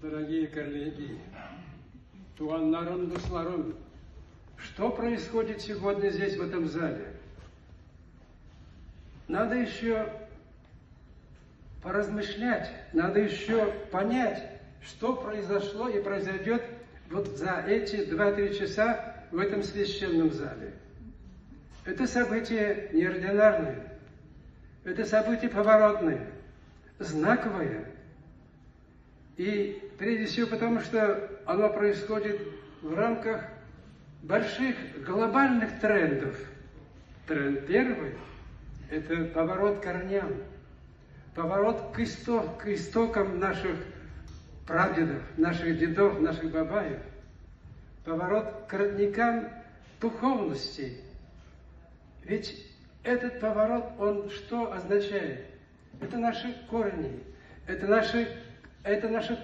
Дорогие коллеги, Туаннарам Дусларам, что происходит сегодня здесь, в этом зале? Надо еще поразмышлять, надо еще понять, что произошло и произойдет вот за эти 2-3 часа в этом священном зале. Это событие неординарное, это событие поворотное, знаковое. И прежде всего потому, что оно происходит в рамках больших глобальных трендов. Тренд первый – это поворот к корням, поворот к истокам наших прадедов, наших дедов, наших бабаев, поворот к родникам духовности. Ведь этот поворот, он что означает? Это наши корни, это наши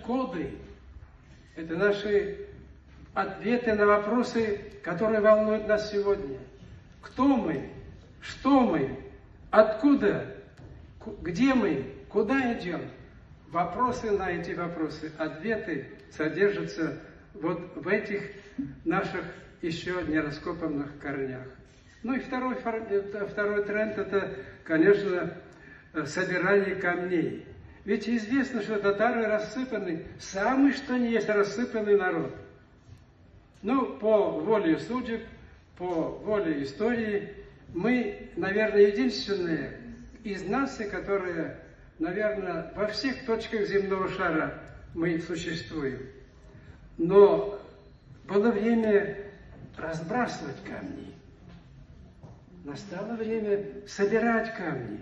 коды, это наши ответы на вопросы, которые волнуют нас сегодня. Кто мы? Что мы? Откуда? Где мы? Куда идем? Вопросы на эти вопросы, ответы содержатся вот в этих наших еще не раскопанных корнях. Ну и второй тренд – это, конечно, собирание камней. Ведь известно, что татары рассыпаны, самый что ни есть рассыпанный народ. Ну, по воле судеб, по воле истории, мы, наверное, единственные из наций, которые, наверное, во всех точках земного шара мы существуем. Но было время разбрасывать камни. Настало время собирать камни.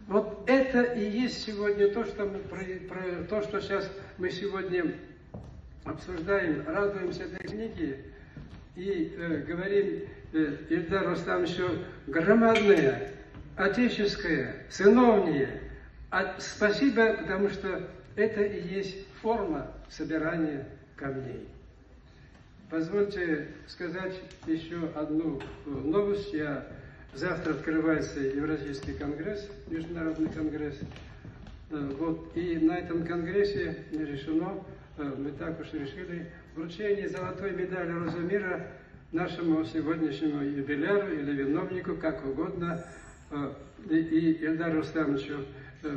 Вот это и есть сегодня то, что сейчас мы сегодня обсуждаем, радуемся этой книге и говорим Ильдару Рустамовичу громадное, отеческое, сыновнее. Спасибо, потому что это и есть форма собирания камней. Позвольте сказать еще одну новость. Завтра открывается Евразийский конгресс, Международный конгресс. Вот, и на этом конгрессе решено, мы так уж решили, вручение золотой медали «Роза мира» нашему сегодняшнему юбиляру или виновнику, как угодно, и Ильдару Рустамовичу.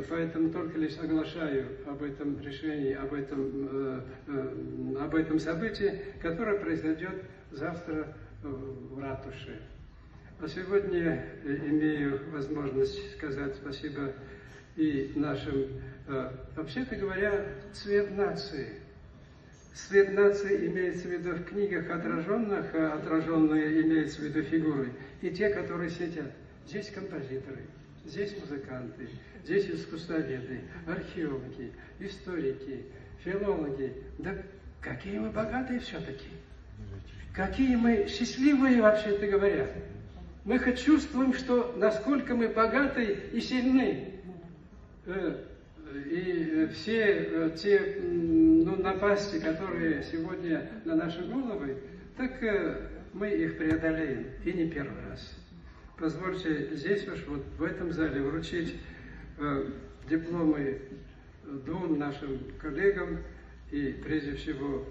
Поэтому только лишь оглашаю об этом решении, об этом событии, которое произойдет завтра в ратуше. А сегодня имею возможность сказать спасибо и нашим, вообще-то говоря, цвет нации. Цвет нации имеется в виду в книгах отраженных, отраженные имеется в виду фигуры, и те, которые сидят. Здесь композиторы, здесь музыканты, здесь искусствоведы, археологи, историки, филологи. Да какие мы богатые все-таки! Какие мы счастливые, вообще-то говоря! Мы хоть чувствуем, что насколько мы богаты и сильны. И все те напасти, которые сегодня на наши головы, так мы их преодолеем, и не первый раз. Позвольте здесь уж, вот в этом зале, вручить дипломы двум нашим коллегам и, прежде всего,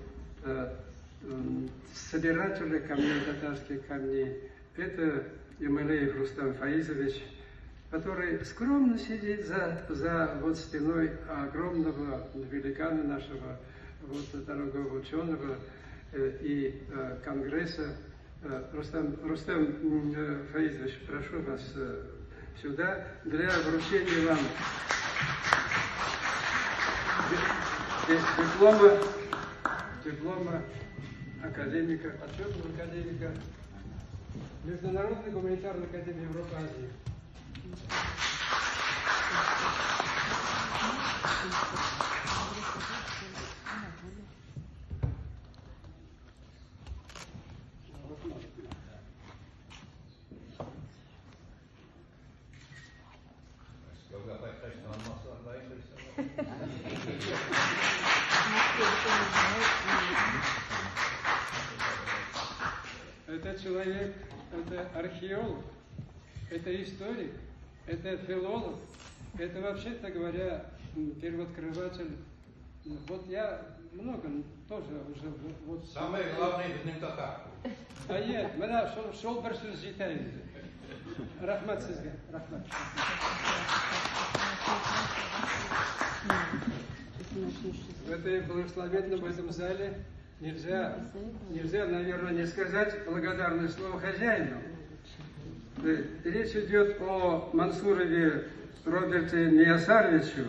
собирателю камней, татарских камней. Это Ималеев Рустам Фаизович, который скромно сидит за вот стеной огромного великана нашего, вот, дорогого ученого и конгресса. Рустам Фаизович, прошу вас сюда для вручения вам диплома академика, почетного академика Международной гуманитарной академии Европы и Азии. Это человек, это археолог, это историк, это филолог, это, вообще-то говоря, первооткрыватель Вот я много тоже уже вот. Самое главное в каках. А нет, меня шел большой житель. Рахмат сизге, рахмат. В этой благословенном в этом зале нельзя, наверное, не сказать благодарное слово хозяину. Речь идет о Мансурове Роберте Миясаровичу.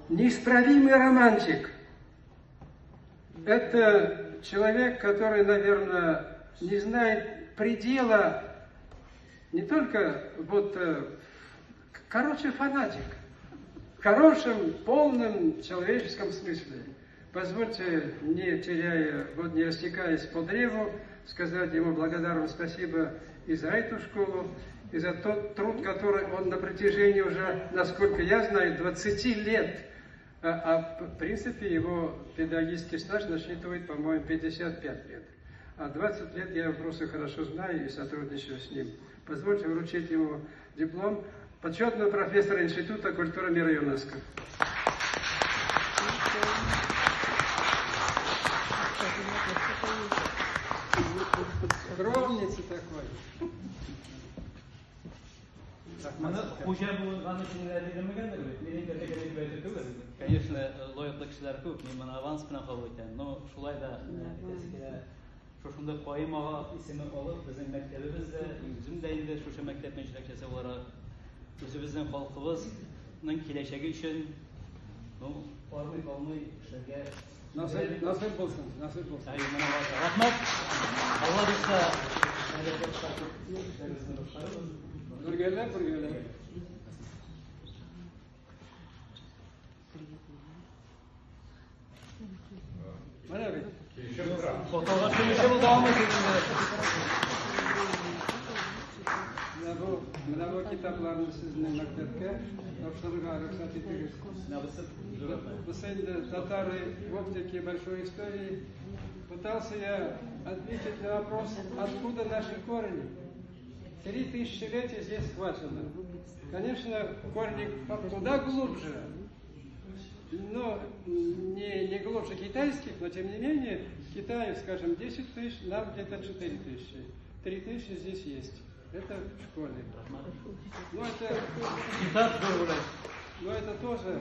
Неисправимый романтик. Это человек, который, наверное, не знает предела, не только вот, короче, фанатик. В хорошем, полном человеческом смысле. Позвольте, не теряя, вот не растекаясь по древу, сказать ему благодарное спасибо и за эту школу, и за тот труд, который он на протяжении уже, насколько я знаю, 20 лет, в принципе, его педагогический стаж насчитывает, по-моему, 55 лет. А 20 лет я его просто хорошо знаю и сотрудничаю с ним. Позвольте вручить ему диплом почетного профессора Института культуры мира ЮНЕСКО. Скромница такой. Конечно, лояклы кешеләр күп, мин моны аванс белән кабул итәм. Но шулай да шушында кайымага исеме алып, безнең мәктәбебездә, үзем дә инде шушы мәктәпнең җитәкчесе буларак, үзебезнең халкыбызның киләчәге өчен, армый эшләргә Насып булсын, насып булсын. Рахмат. Алла бирсә, Бүргәләп. Mana bit. Фотография шушы булды алмый Менә бу китапларны сезнең мәктәпкә тапшырырга рөхсәт итегез. Biz инде татары в оптике большой истории. Пытался я ответить на вопрос, откуда наши корни. 3000 лет здесь схвачено. Конечно, корни куда глубже, но не глубже китайских, но тем не менее, в Китае, скажем, 10 тысяч, нам где-то 4 тысячи. 3 тысячи здесь есть. Это в школе. Но это тоже